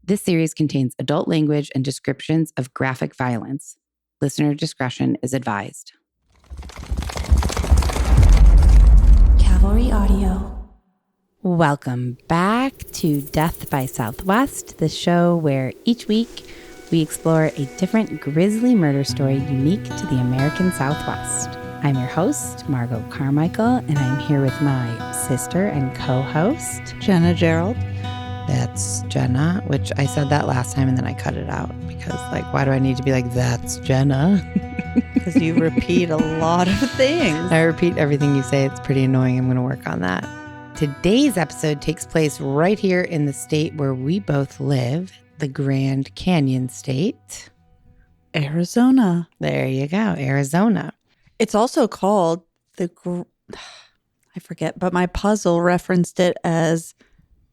This series contains adult language and descriptions of graphic violence. Listener discretion is advised. Cavalry Audio. Welcome back to Death by Southwest, the show where each week we explore a different grisly murder story unique to the American Southwest. I'm your host, Margot Carmichael, and I'm here with my sister and co-host, Jenna Gerald. That's Jenna, which I said that last time and then I cut it out because, why do I need to be like, that's Jenna? Because you repeat a lot of things. I repeat everything you say. It's pretty annoying. I'm going to work on that. Today's episode takes place right here in the state where we both live, the Grand Canyon State. Arizona. There you go, Arizona. It's also called I forget, but my puzzle referenced it as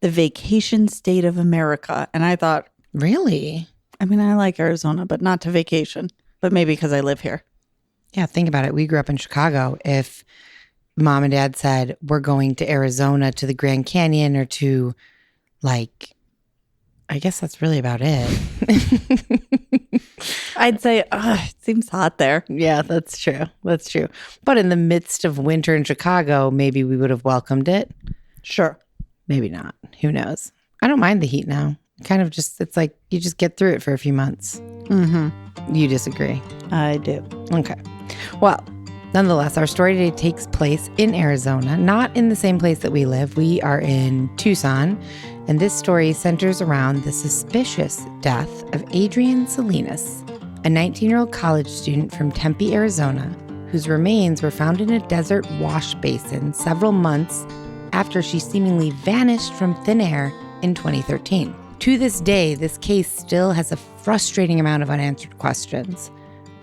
the vacation state of America. And I thought, really? I mean, I like Arizona, but not to vacation. But maybe because I live here. Yeah, think about it. We grew up in Chicago. If mom and dad said, we're going to Arizona to the Grand Canyon or to, I guess that's really about it. I'd say, it seems hot there. Yeah, that's true. That's true. But in the midst of winter in Chicago, maybe we would have welcomed it. Sure. Maybe not. Who knows? I don't mind the heat now. Kind of just, it's like you just get through it for a few months. Mm-hmm. You disagree? I do. Okay. Well, nonetheless, our story today takes place in Arizona, not in the same place that we live. We are in Tucson, and this story centers around the suspicious death of Adrienne Salinas, a 19-year-old college student from Tempe, Arizona, whose remains were found in a desert wash basin several months after she seemingly vanished from thin air in 2013. To this day, this case still has a frustrating amount of unanswered questions.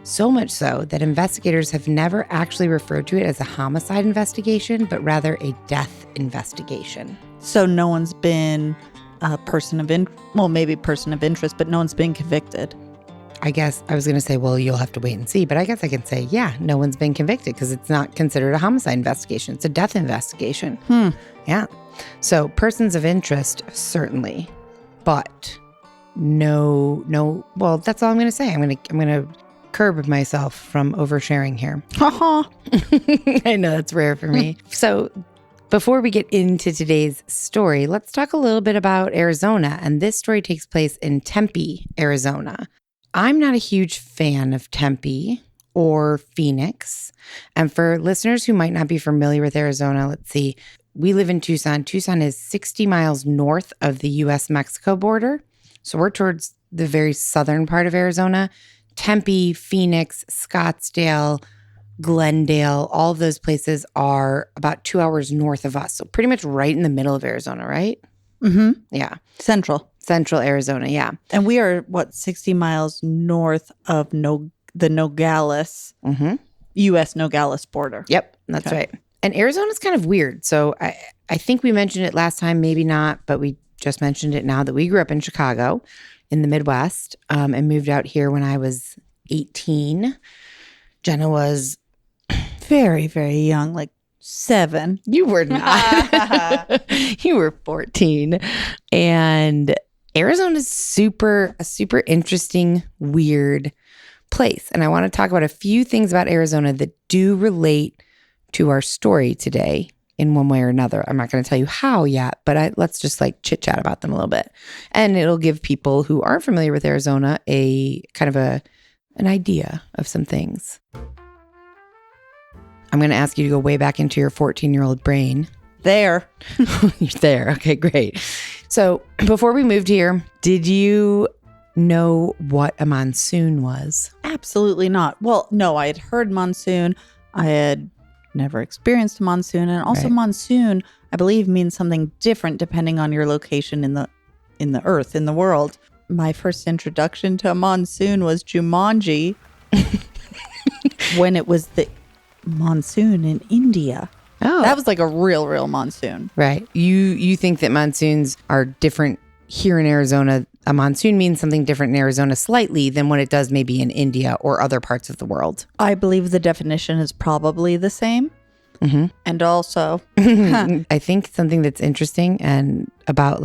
So much so that investigators have never actually referred to it as a homicide investigation, but rather a death investigation. So no one's been a person of interest, but no one's been convicted. I guess I was going to say, well, you'll have to wait and see, but I guess I can say, yeah, no one's been convicted because it's not considered a homicide investigation. It's a death investigation. Yeah. So persons of interest, certainly, but no, well, that's all I'm going to say. I'm going to curb myself from oversharing here. I know that's rare for me. So before we get into today's story, let's talk a little bit about Arizona. And this story takes place in Tempe, Arizona. I'm not a huge fan of Tempe or Phoenix. And for listeners who might not be familiar with Arizona, let's see. We live in Tucson. Tucson is 60 miles north of the U.S.-Mexico border. So we're towards the very southern part of Arizona. Tempe, Phoenix, Scottsdale, Glendale, all of those places are about 2 hours north of us. So pretty much right in the middle of Arizona, right? Mm-hmm. Yeah. Central Arizona, yeah. And we are, 60 miles north of the Nogales, U.S. Nogales border. Yep, that's right. And Arizona's kind of weird. So I think we mentioned it last time, maybe not, but we just mentioned it now that we grew up in Chicago in the Midwest and moved out here when I was 18. Jenna was very, very young, 7. You were not. You were 14. And Arizona's a super interesting, weird place. And I want to talk about a few things about Arizona that do relate to our story today in one way or another. I'm not going to tell you how yet, but let's just chit chat about them a little bit. And it'll give people who aren't familiar with Arizona a kind of an idea of some things. I'm going to ask you to go way back into your 14-year-old brain. There. You're there. Okay, great. So before we moved here, did you know what a monsoon was? Absolutely not. Well, no, I had heard monsoon. I had never experienced a monsoon. And also monsoon, I believe, means something different depending on your location in the earth, in the world. My first introduction to a monsoon was Jumanji when it was the monsoon in India. Oh, that was a real monsoon. Right. You think that monsoons are different here in Arizona. A monsoon means something different in Arizona slightly than what it does maybe in India or other parts of the world. I believe the definition is probably the same. Mm-hmm. And also, I think something that's interesting and about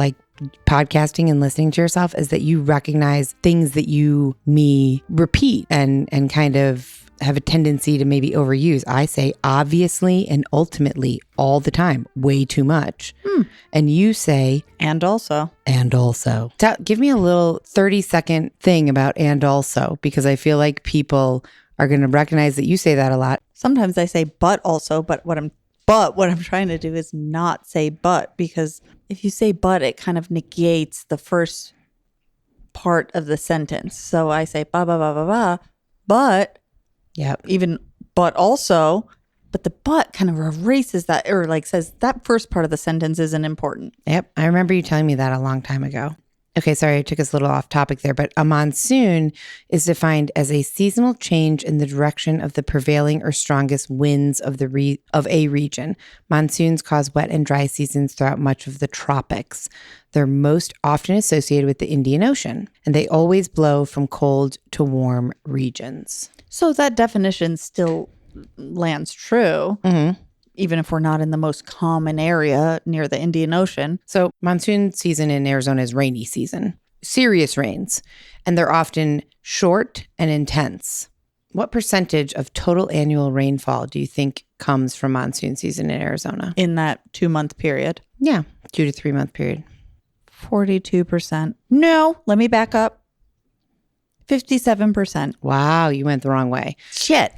podcasting and listening to yourself is that you recognize things that me repeat and kind of have a tendency to maybe overuse. I say obviously and ultimately all the time, way too much. And you say and also. Give me a little 30-second thing about and also, because I feel like people are going to recognize that you say that a lot. Sometimes I say but also, but what I'm trying to do is not say but, because if you say but, it kind of negates the first part of the sentence. So I say ba ba ba ba ba, but even but also, but the but kind of erases that, or like says that first part of the sentence isn't important. Yep. I remember you telling me that a long time ago. Okay, sorry, I took us a little off topic there, but a monsoon is defined as a seasonal change in the direction of the prevailing or strongest winds of a region. Monsoons cause wet and dry seasons throughout much of the tropics. They're most often associated with the Indian Ocean, and they always blow from cold to warm regions. So that definition still lands true. Mm-hmm. Even if we're not in the most common area near the Indian Ocean. So monsoon season in Arizona is rainy season, serious rains, and they're often short and intense. What percentage of total annual rainfall do you think comes from monsoon season in Arizona? In that 2-month period? Yeah, 2 to 3 month period. 42%. No, let me back up. 57%. Wow, you went the wrong way. Shit.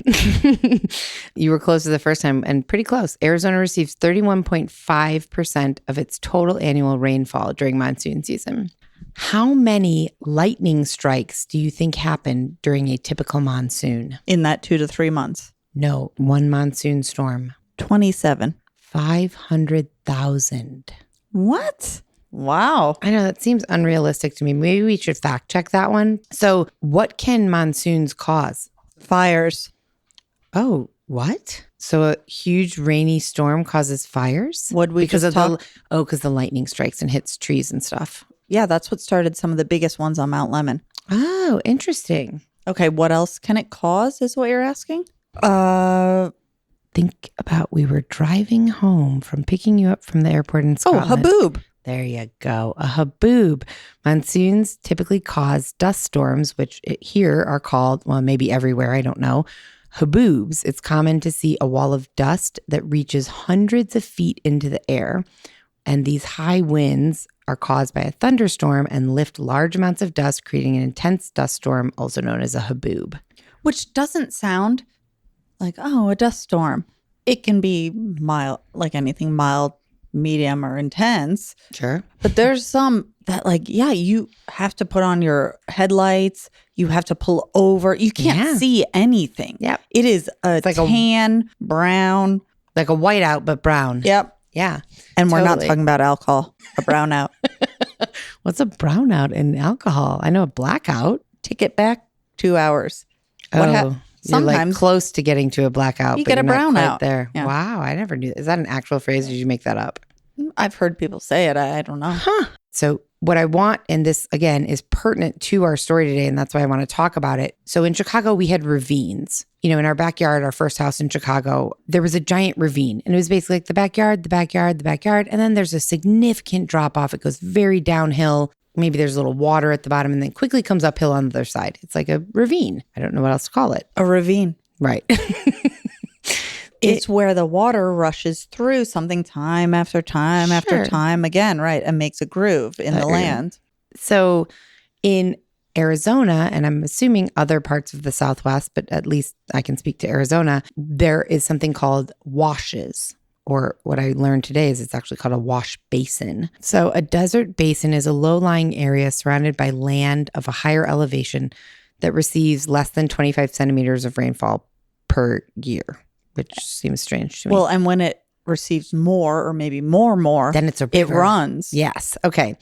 You were close to the first time and pretty close. Arizona receives 31.5% of its total annual rainfall during monsoon season. How many lightning strikes do you think happen during a typical monsoon? In that 2 to 3 months? No, one monsoon storm. 27. 500,000. What? Wow. I know that seems unrealistic to me. Maybe we should fact check that one. So what can monsoons cause? Fires. Oh, what? So a huge rainy storm causes fires? Would we because just of because the lightning strikes and hits trees and stuff. Yeah, that's what started some of the biggest ones on Mount Lemmon. Oh, interesting. Okay, what else can it cause is what you're asking? Think about we were driving home from picking you up from the airport in Scotland. Oh, haboob. There you go. A haboob. Monsoons typically cause dust storms, which here are called, well, maybe everywhere, I don't know, haboobs. It's common to see a wall of dust that reaches hundreds of feet into the air. And these high winds are caused by a thunderstorm and lift large amounts of dust, creating an intense dust storm, also known as a haboob. Which doesn't sound like, a dust storm. It can be mild, like anything, mild, medium, or intense. Sure. But there's some that you have to put on your headlights. You have to pull over. You can't see anything. Yep. It is like tan, brown. Like a whiteout, but brown. Yep. Yeah. And we're not talking about alcohol, a brownout. What's a brownout in alcohol? I know a blackout. Take it back 2 hours. You're like close to getting to a blackout. You get a brownout there. Yeah. Wow, I never knew. Is that an actual phrase? Or did you make that up? I've heard people say it. I don't know. So what I want, and this again is pertinent to our story today, and that's why I want to talk about it. So in Chicago, we had ravines. You know, in our backyard, our first house in Chicago, there was a giant ravine. And it was basically like the backyard. And then there's a significant drop off. It goes very downhill. Maybe there's a little water at the bottom and then quickly comes uphill on the other side. It's like a ravine. I don't know what else to call it. A ravine. Right. It's where the water rushes through something time after time after time again, right? And makes a groove in the land. So in Arizona, and I'm assuming other parts of the Southwest, but at least I can speak to Arizona, there is something called washes. Or what I learned today is it's actually called a wash basin. So a desert basin is a low-lying area surrounded by land of a higher elevation that receives less than 25 centimeters of rainfall per year, which seems strange to me. Well, and when it receives more or maybe more, then it's a river. It runs. Yes. Okay.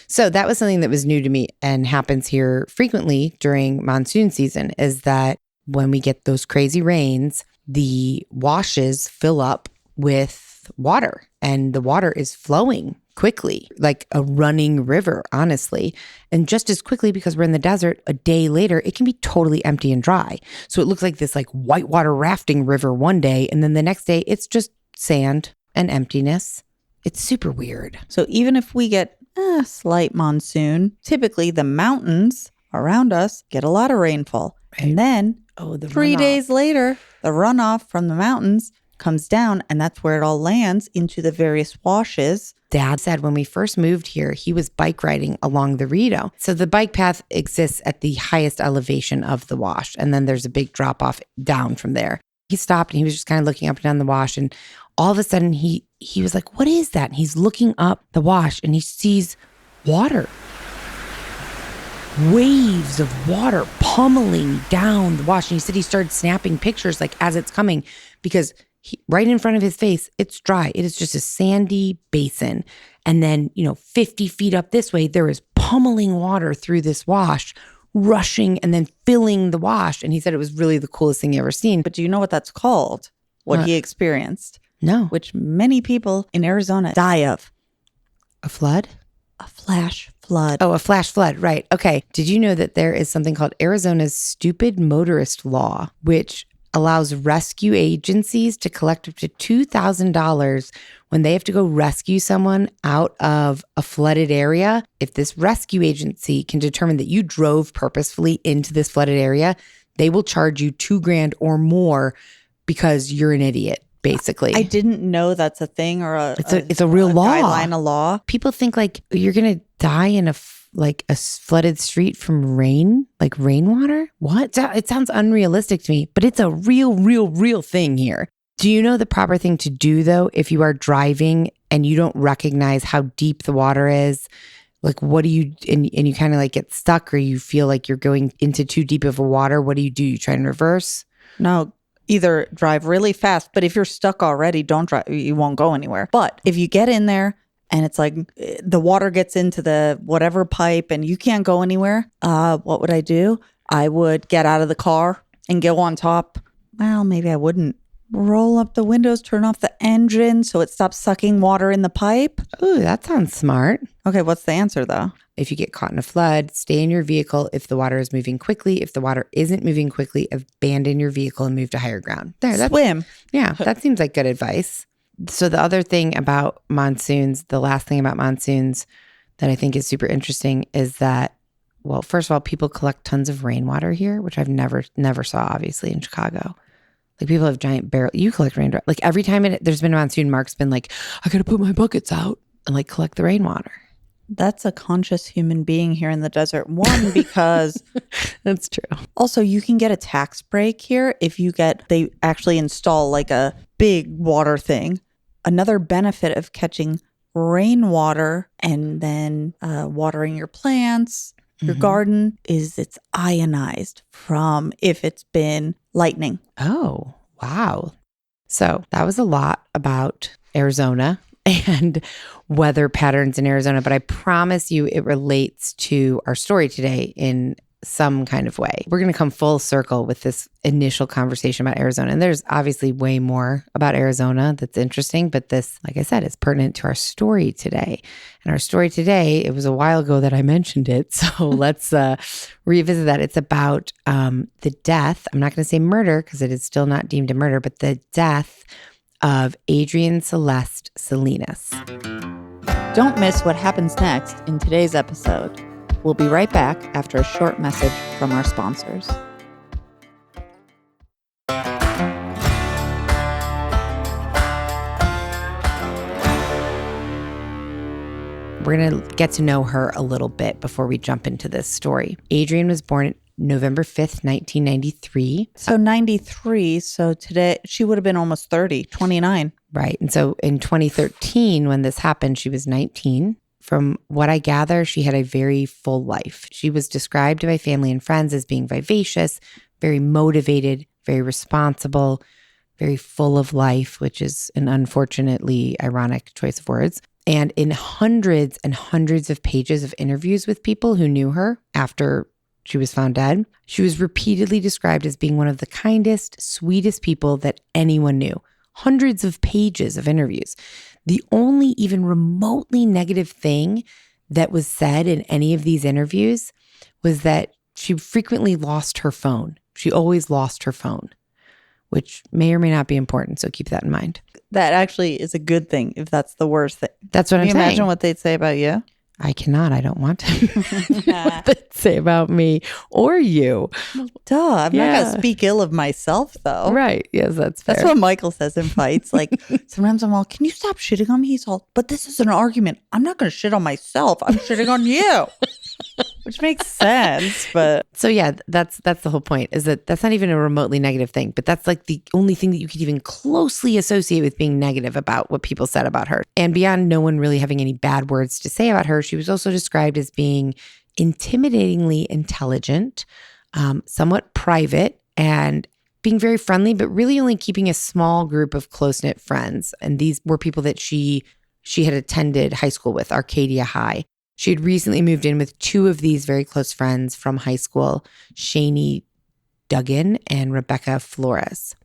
So that was something that was new to me and happens here frequently during monsoon season, is that when we get those crazy rains, the washes fill up with water, and the water is flowing quickly, like a running river, honestly. And just as quickly, because we're in the desert, a day later, it can be totally empty and dry. So it looks like this like whitewater rafting river one day, and then the next day it's just sand and emptiness. It's super weird. So even if we get slight monsoon. Typically, the mountains around us get a lot of rainfall. Right. And then the 3 runoff. days later, the runoff from the mountains comes down, and that's where it all lands into the various washes. Dad said when we first moved here, he was bike riding along the Rito. So the bike path exists at the highest elevation of the wash. And then there's a big drop off down from there. He stopped and he was just kind of looking up and down the wash. And all of a sudden he was like, what is that? And he's looking up the wash and he sees water. Waves of water pummeling down the wash. And he said he started snapping pictures like as it's coming because right in front of his face, it's dry. It is just a sandy basin. And then, 50 feet up this way, there is pummeling water through this wash, rushing and then filling the wash. And he said it was really the coolest thing he ever seen. But do you know what that's called? What he experienced? No. Which many people in Arizona die of. A flood? A flash flood. Oh, a flash flood. Right. Okay. Did you know that there is something called Arizona's Stupid Motorist Law, which allows rescue agencies to collect up to $2,000 when they have to go rescue someone out of a flooded area? If this rescue agency can determine that you drove purposefully into this flooded area, they will charge you $2,000 or more because you're an idiot, basically. I didn't know that's a thing or it's a real law. Guideline, a law. People think like you're going to die in a flooded street from rain, like rainwater. What? It sounds unrealistic to me, but it's a real thing here. Do you know the proper thing to do though, if you are driving and you don't recognize how deep the water is? Like, what do you, and you kind of like get stuck or you feel like you're going into too deep of a water. What do? You try and reverse? No, either drive really fast, but if you're stuck already, don't drive. You won't go anywhere. But if you get in there and it's like the water gets into the whatever pipe and you can't go anywhere, what would I do? I would get out of the car and go on top. Well, maybe I wouldn't. Roll up the windows, turn off the engine so it stops sucking water in the pipe. Ooh, that sounds smart. Okay, what's the answer though? If you get caught in a flood, stay in your vehicle if the water is moving quickly. If the water isn't moving quickly, abandon your vehicle and move to higher ground. Swim. Yeah, that seems like good advice. So the other thing about monsoons, the last thing about monsoons that I think is super interesting is that, well, first of all, people collect tons of rainwater here, which I've never saw, obviously, in Chicago. Like people have giant barrels. You collect rainwater. Like every time there's been a monsoon, Mark's been like, I got to put my buckets out and like collect the rainwater. That's a conscious human being here in the desert. One, because that's true. Also, you can get a tax break here if they actually install like a big water thing. Another benefit of catching rainwater and then watering your plants, your garden, is it's ionized from if it's been lightning. Oh, wow. So that was a lot about Arizona and weather patterns in Arizona, but I promise you it relates to our story today in some kind of way. We're going to come full circle with this initial conversation about Arizona. And there's obviously way more about Arizona that's interesting, but this, like I said, is pertinent to our story today. And our story today, it was a while ago that I mentioned it. So let's revisit that. It's about the death. I'm not going to say murder because it is still not deemed a murder, but the death of Adrienne Celeste Salinas. Don't miss what happens next in today's episode. We'll be right back after a short message from our sponsors. We're going to get to know her a little bit before we jump into this story. Adrienne was born November 5th, 1993. So 93. So today she would have been almost 30, 29. Right. And so in 2013, when this happened, she was 19. From what I gather, she had a very full life. She was described by family and friends as being vivacious, very motivated, very responsible, very full of life, which is an unfortunately ironic choice of words. And in hundreds and hundreds of pages of interviews with people who knew her after she was found dead, she was repeatedly described as being one of the kindest, sweetest people that anyone knew. Hundreds of pages of interviews. The only even remotely negative thing that was said in any of these interviews was that she frequently lost her phone. She always lost her phone, which may or may not be important. So keep that in mind. That actually is a good thing if that's the worst thing. That's what I'm saying. Can you imagine what they'd say about you? I cannot. I don't want to say about me or you. Duh. I'm not going to speak ill of myself, though. Right. Yes, that's fair. That's what Michael says in fights. Like, sometimes I'm all, can you stop shitting on me? He's all, but this is an argument. I'm not going to shit on myself. I'm shitting on you. Which makes sense. But so yeah, that's the whole point, is that that's not even a remotely negative thing, but that's like the only thing that you could even closely associate with being negative about what people said about her. And beyond no one really having any bad words to say about her, she was also described as being intimidatingly intelligent, somewhat private, and being very friendly, but really only keeping a small group of close-knit friends. And these were people that she had attended high school with, Arcadia High. She had recently moved in with two of these very close friends from high school, Shani Duggan and Rebecca Flores.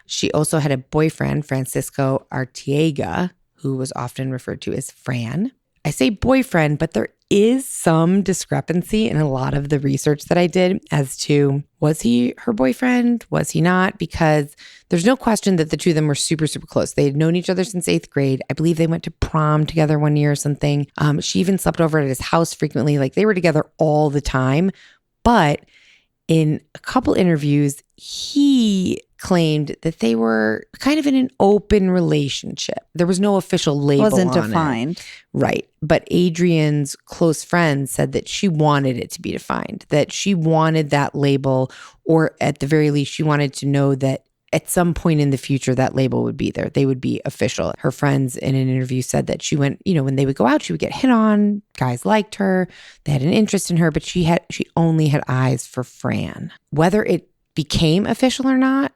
She also had a boyfriend, Francisco Arteaga, who was often referred to as Fran. I say boyfriend, but there is some discrepancy in a lot of the research that I did as to, was he her boyfriend? Was he not? Because there's no question that the two of them were super, super close. They had known each other since 8th grade. I believe they went to prom together one year or something. She even slept over at his house frequently. Like, they were together all the time. But in a couple interviews, he claimed that they were kind of in an open relationship. There was no official label wasn't on defined. it. Right. But Adrienne's close friends said that she wanted it to be defined, that she wanted that label, or at the very least, she wanted to know that at some point in the future, that label would be there. They would be official. Her friends in an interview said that she went, when they would go out, she would get hit on. Guys liked her. They had an interest in her, but she only had eyes for Fran. Whether it became official or not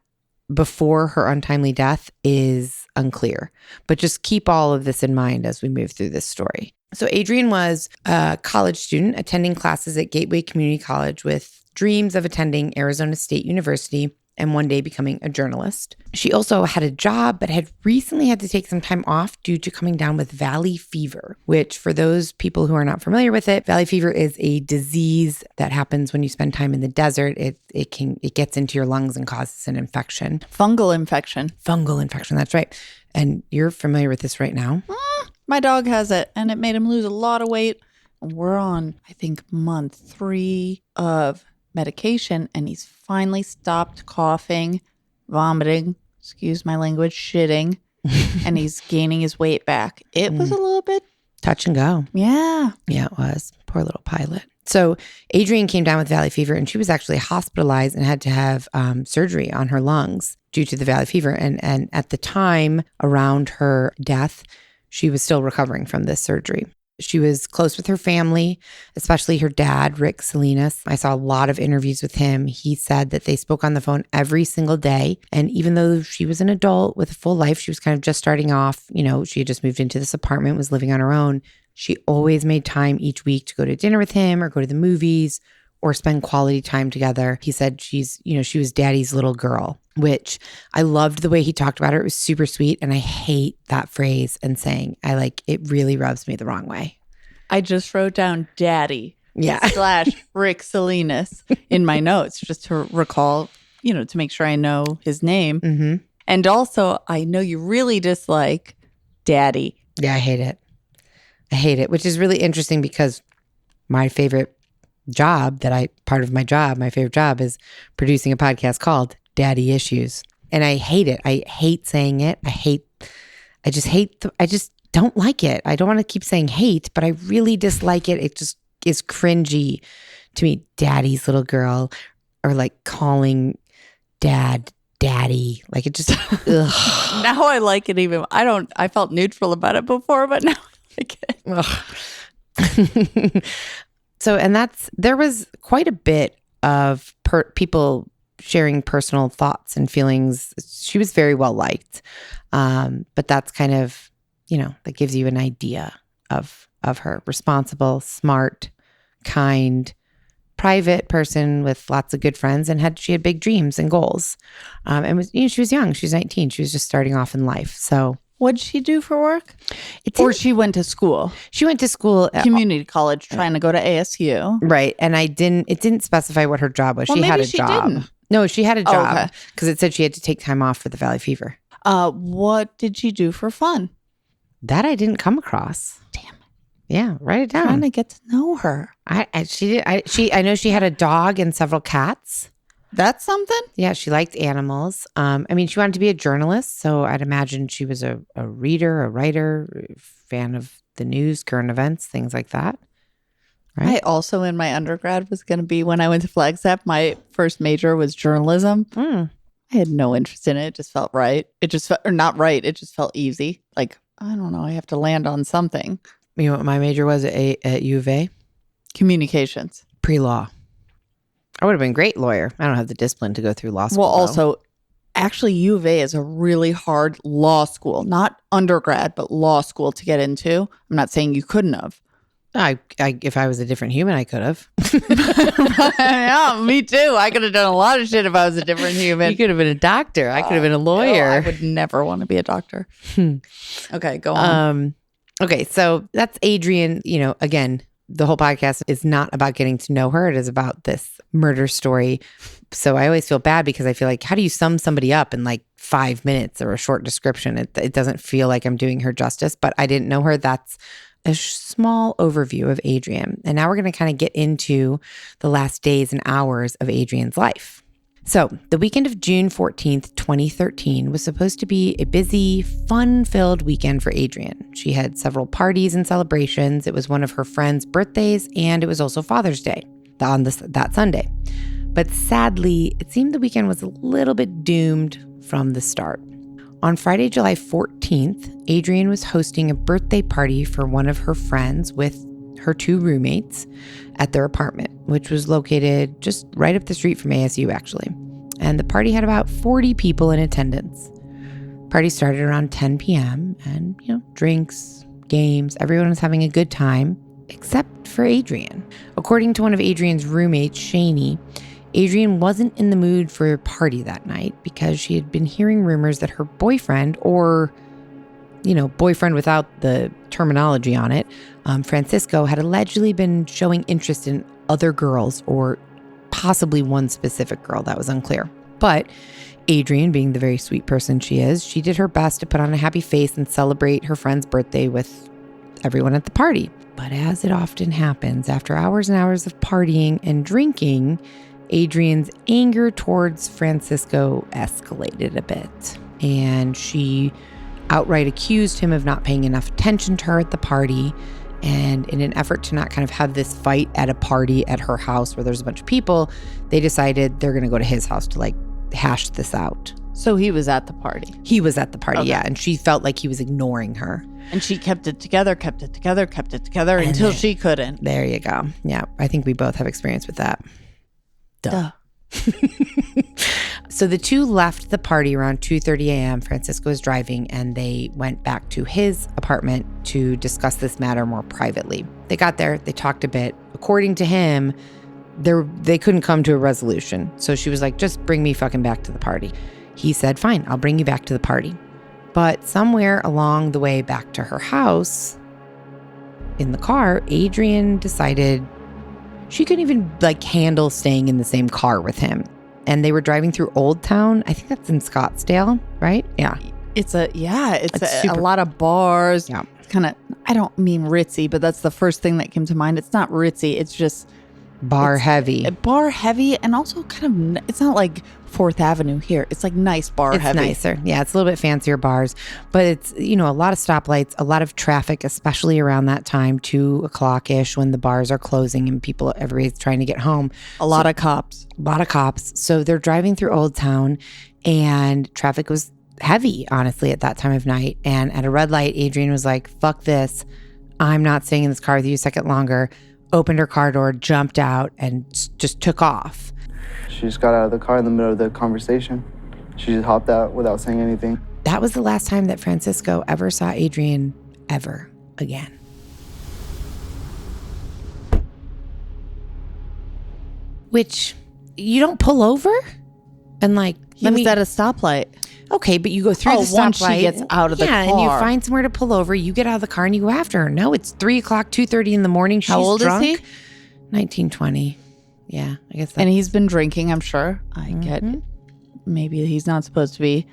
before her untimely death is unclear. But just keep all of this in mind as we move through this story. So Adrienne was a college student attending classes at Gateway Community College with dreams of attending Arizona State University and one day becoming a journalist. She also had a job, but had recently had to take some time off due to coming down with valley fever, which, for those people who are not familiar with it, valley fever is a disease that happens when you spend time in the desert. It gets into your lungs and causes an infection. Fungal infection. Fungal infection, that's right. And you're familiar with this right now? My dog has it, and it made him lose a lot of weight. We're on, I think, month 3 of medication, and he's finally stopped coughing, vomiting, excuse my language, shitting, and he's gaining his weight back. It was a little bit touch and go. Yeah. Yeah, it was. Poor little pilot. So Adrienne came down with valley fever, and she was actually hospitalized and had to have surgery on her lungs due to the valley fever. And at the time around her death, she was still recovering from this surgery. She was close with her family, especially her dad, Rick Salinas. I saw a lot of interviews with him. He said that they spoke on the phone every single day. And even though she was an adult with a full life, she was kind of just starting off. She had just moved into this apartment, was living on her own. She always made time each week to go to dinner with him or go to the movies or spend quality time together. He said she was daddy's little girl, which I loved the way he talked about her. It was super sweet. And I hate that phrase and saying, it really rubs me the wrong way. I just wrote down daddy / Rick Salinas in my notes just to recall, to make sure I know his name. Mm-hmm. And also, I know you really dislike daddy. Yeah, I hate it, which is really interesting because my favorite job my favorite job is producing a podcast called Daddy Issues. And I hate it. I hate saying it. I just don't like it. I don't want to keep saying hate, but I really dislike it. It just is cringy to me. Daddy's little girl, or like calling dad daddy. Like, it just, ugh. Now I like it even. I felt neutral about it before, but now I like it. So, and there was quite a bit of people sharing personal thoughts and feelings. She was very well liked. But that's kind of, that gives you an idea of her. Responsible, smart, kind, private person with lots of good friends, and she had big dreams and goals. And she was young. She was 19. She was just starting off in life. So, what'd she do for work? She went to school? She went to school at community college, trying to go to ASU. Right. And it didn't specify what her job was. Well, she had a she job. Didn't. No, she had a job, okay, because it said she had to take time off for the valley fever. What did she do for fun? That I didn't come across. Damn it. Yeah, write it Trying down. to get to know her. I know she had a dog and several cats. That's something? Yeah, she liked animals. I mean, she wanted to be a journalist, so I'd imagine she was a reader, a writer, fan of the news, current events, things like that. Right? I also, in my undergrad, was going to be, when I went to Flagstaff, my first major was journalism. I had no interest in it. It just felt right. It just felt, or not right. It just felt easy. Like, I don't know. I have to land on something. You know what my major was at U of A? Communications. Pre-law. I would have been a great lawyer. I don't have the discipline to go through law school. Well, also, actually, U of A is a really hard law school. Not undergrad, but law school to get into. I'm not saying you couldn't have. If I was a different human, I could have. Yeah, me too. I could have done a lot of shit if I was a different human. You could have been a doctor. I could have been a lawyer. I would never want to be a doctor. Okay, go on. Okay, so that's Adrienne. You know, again, the whole podcast is not about getting to know her. It is about this murder story. So I always feel bad because I feel like, how do you sum somebody up in like 5 minutes or a short description? It doesn't feel like I'm doing her justice, but I didn't know her. That's a small overview of Adrienne. And now we're going to kind of get into the last days and hours of Adrienne's life. So the weekend of June 14th, 2013 was supposed to be a busy, fun-filled weekend for Adrienne. She had several parties and celebrations. It was one of her friends' birthdays, and it was also Father's Day on that Sunday. But sadly, it seemed the weekend was a little bit doomed from the start. On Friday, July 14th, Adrienne was hosting a birthday party for one of her friends with her two roommates at their apartment, which was located just right up the street from ASU, actually. And the party had about 40 people in attendance. Party started around 10 p.m. and, drinks, games, everyone was having a good time, except for Adrienne. According to one of Adrienne's roommates, Shani, Adrienne wasn't in the mood for a party that night because she had been hearing rumors that her boyfriend, or boyfriend without the terminology on it, Francisco, had allegedly been showing interest in other girls, or possibly one specific girl. That was unclear. But Adrienne, being the very sweet person she is, she did her best to put on a happy face and celebrate her friend's birthday with everyone at the party. But as it often happens, after hours and hours of partying and drinking, Adrienne's anger towards Francisco escalated a bit, and she outright accused him of not paying enough attention to her at the party. And in an effort to not kind of have this fight at a party at her house where there's a bunch of people, they decided they're going to go to his house to hash this out. So he was at the party. He was at the party, Okay. yeah. And she felt like he was ignoring her. And she kept it together until she couldn't. There you go. Yeah, I think we both have experience with that. Duh. So the two left the party around 2:30 a.m. Francisco was driving, and they went back to his apartment to discuss this matter more privately. They got there, they talked a bit. According to him, they couldn't come to a resolution. So she was like, just bring me fucking back to the party. He said, fine, I'll bring you back to the party. But somewhere along the way back to her house, in the car, Adrienne decided she couldn't even handle staying in the same car with him. And they were driving through Old Town. I think that's in Scottsdale, right? Yeah. It's a lot of bars. Yeah. It's kind of, I don't mean ritzy, but that's the first thing that came to mind. It's not ritzy. It's just Bar heavy. Bar heavy, and also kind of, it's not like 4th Avenue here. It's like nice bar It's heavy. nicer. Yeah, it's a little bit fancier bars. But it's, a lot of stoplights, a lot of traffic, especially around that time, 2 o'clock-ish, when the bars are closing and everybody's trying to get home. A lot of cops. So they're driving through Old Town, and traffic was heavy, honestly, at that time of night. And at a red light, Adrienne was like, fuck this. I'm not staying in this car with you a second longer. Opened her car door, jumped out, and just took off. She just got out of the car in the middle of the conversation. She just hopped out without saying anything. That was the last time that Francisco ever saw Adrienne ever again. Which, you don't pull over and He was at a stoplight. Okay, but you go through the stoplight. Once she gets out of the car. and you find somewhere to pull over. You get out of the car and you go after her. No, it's 3 o'clock, 2:30 in the morning. She's How old drunk. is he? 19, 20. Yeah, I guess. And he's been drinking, I'm sure. I get maybe he's not supposed to be.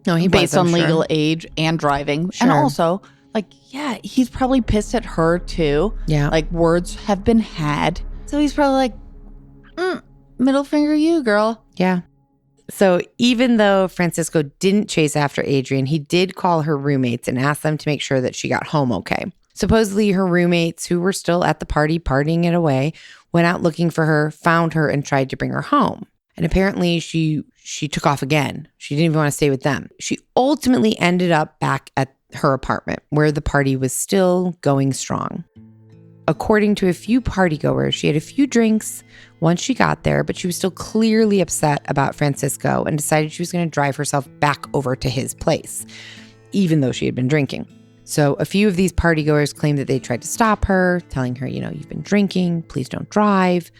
No, he based was, I'm on sure. legal age and driving. Sure. And also, Like, yeah, he's probably pissed at her too. Yeah. Like, words have been had. So he's probably like, middle finger you, girl. Yeah. So even though Francisco didn't chase after Adrienne, he did call her roommates and ask them to make sure that she got home okay. Supposedly her roommates, who were still at the party partying it away, went out looking for her, found her, and tried to bring her home. And apparently she took off again. She didn't even want to stay with them. She ultimately ended up back at her apartment where the party was still going strong. According to a few partygoers, she had a few drinks once she got there, but she was still clearly upset about Francisco and decided she was going to drive herself back over to his place, even though she had been drinking. So a few of these partygoers claimed that they tried to stop her, telling her, you've been drinking, please don't drive.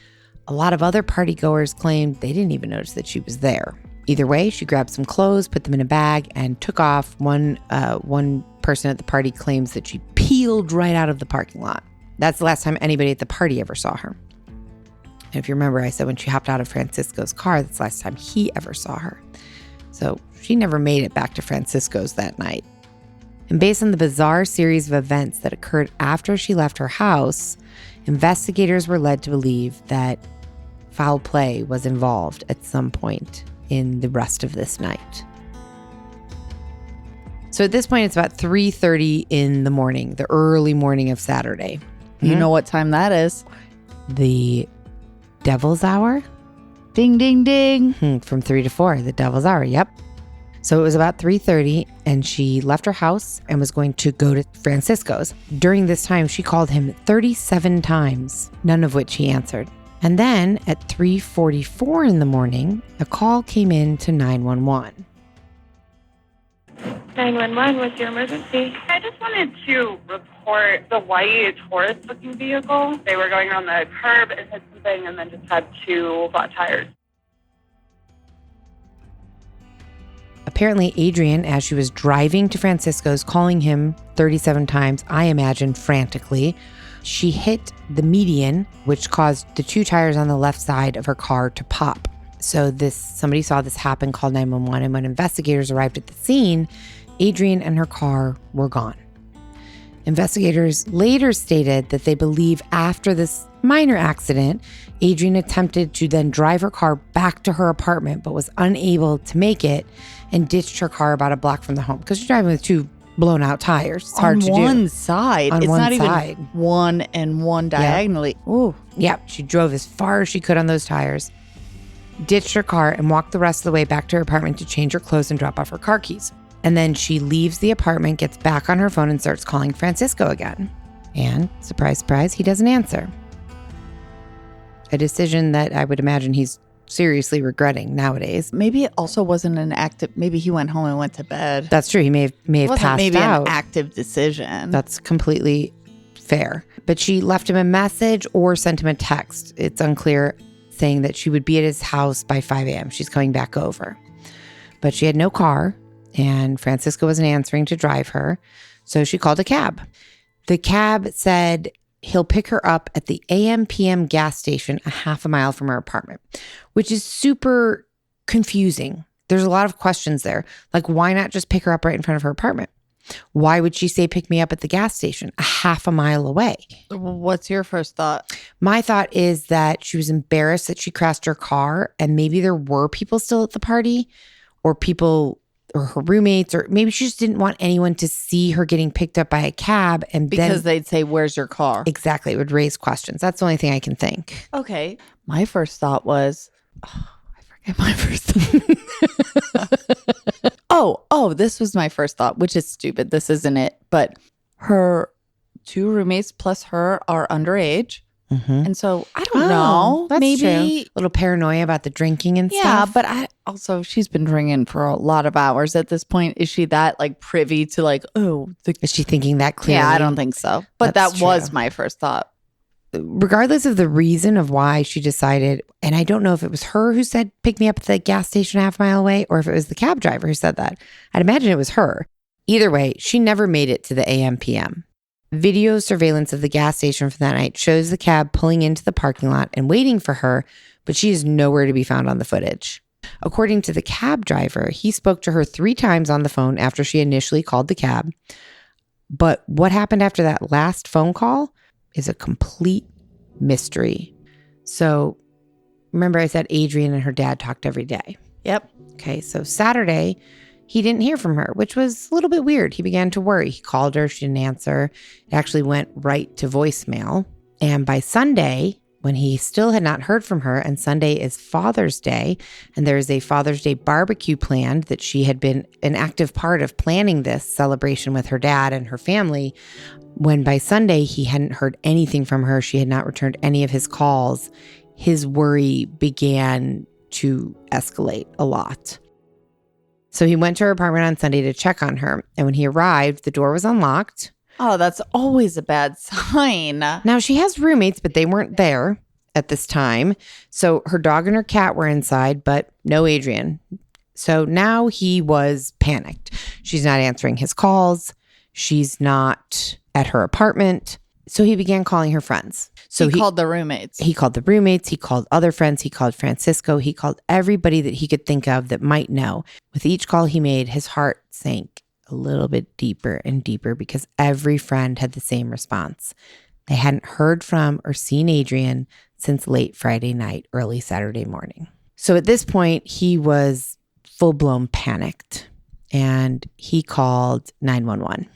A lot of other partygoers claimed they didn't even notice that she was there. Either way, she grabbed some clothes, put them in a bag, and took off. One person at the party claims that she peeled right out of the parking lot. That's the last time anybody at the party ever saw her. And if you remember, I said when she hopped out of Francisco's car, that's the last time he ever saw her. So she never made it back to Francisco's that night. And based on the bizarre series of events that occurred after she left her house, investigators were led to believe that foul play was involved at some point in the rest of this night. So at this point, it's about 3:30 in the morning, the early morning of Saturday. You know what time that is. The devil's hour? Ding, ding, ding. From 3 to 4, the devil's hour, yep. So it was about 3:30 and she left her house and was going to go to Francisco's. During this time, she called him 37 times, none of which he answered. And then at 3:44 in the morning, a call came in to 911. 911, what's your emergency? I just wanted to report the white Taurus-looking vehicle. They were going around the curb and hit something and then just had 2 flat tires. Apparently, Adrienne, as she was driving to Francisco's, calling him 37 times, I imagine frantically, she hit the median, which caused the 2 tires on the left side of her car to pop. So somebody saw this happen, called 911, and when investigators arrived at the scene, Adrienne and her car were gone. Investigators later stated that they believe after this minor accident, Adrienne attempted to then drive her car back to her apartment, but was unable to make it and ditched her car about a block from the home because you're driving with 2 blown out tires. It's hard to do. On one side. On it's one not side. even one and one diagonally. Yeah. Ooh. Yeah, she drove as far as she could on those tires, ditched her car, and walked the rest of the way back to her apartment to change her clothes and drop off her car keys. And then she leaves the apartment, gets back on her phone, and starts calling Francisco again. And surprise, surprise, he doesn't answer. A decision that I would imagine he's seriously regretting nowadays. Maybe it also wasn't an active. Maybe he went home and went to bed. That's true. He may have passed maybe out. An active decision. That's completely fair. But she left him a message or sent him a text. It's unclear, saying that she would be at his house by 5 a.m. She's coming back over. But she had no car, and Francisco wasn't answering to drive her. So she called a cab. The cab said he'll pick her up at the AM/PM gas station a half a mile from her apartment, which is super confusing. There's a lot of questions there. Like, why not just pick her up right in front of her apartment? Why would she say pick me up at the gas station a half a mile away? What's your first thought? My thought is that she was embarrassed that she crashed her car, and maybe there were people still at the party, or people or her roommates, or maybe she just didn't want anyone to see her getting picked up by a cab. And because they'd say, where's your car? Exactly. It would raise questions. That's the only thing I can think. Okay. My first thought was, I forget my first thought. Oh, this was my first thought, which is stupid. This isn't it. But her 2 roommates plus her are underage. Mm-hmm. And so I don't know. That's maybe true. A little paranoia about the drinking and stuff. Yeah, but she's been drinking for a lot of hours at this point. Is she that privy to is she thinking that clearly? Yeah, I don't think so. But That's that was true. my first thought. Regardless of the reason of why she decided, and I don't know if it was her who said pick me up at the gas station a half mile away, or if it was the cab driver who said that. I'd imagine it was her. Either way, she never made it to the AM/PM. Video surveillance of the gas station from that night shows the cab pulling into the parking lot and waiting for her, but she is nowhere to be found on the footage. According to the cab driver, he spoke to her 3 times on the phone after she initially called the cab. But what happened after that last phone call is a complete mystery. So remember I said Adrienne and her dad talked every day. Yep. Okay, so Saturday, he didn't hear from her, which was a little bit weird. He began to worry. He called her. She didn't answer. It actually went right to voicemail. And by Sunday, when he still had not heard from her, and Sunday is Father's Day, and there is a Father's Day barbecue planned that she had been an active part of planning this celebration with her dad and her family, when by Sunday he hadn't heard anything from her, she had not returned any of his calls, his worry began to escalate a lot. So he went to her apartment on Sunday to check on her, and when he arrived, the door was unlocked. Oh, that's always a bad sign. Now, she has roommates, but they weren't there at this time. So her dog and her cat were inside, but no Adrienne. So now he was panicked. She's not answering his calls. She's not at her apartment. So he began calling her friends. So he called the roommates. He called the roommates. He called other friends. He called Francisco. He called everybody that he could think of that might know. With each call he made, his heart sank a little bit deeper and deeper because every friend had the same response. They hadn't heard from or seen Adrienne since late Friday night, early Saturday morning. So at this point, he was full-blown panicked, and he called 911.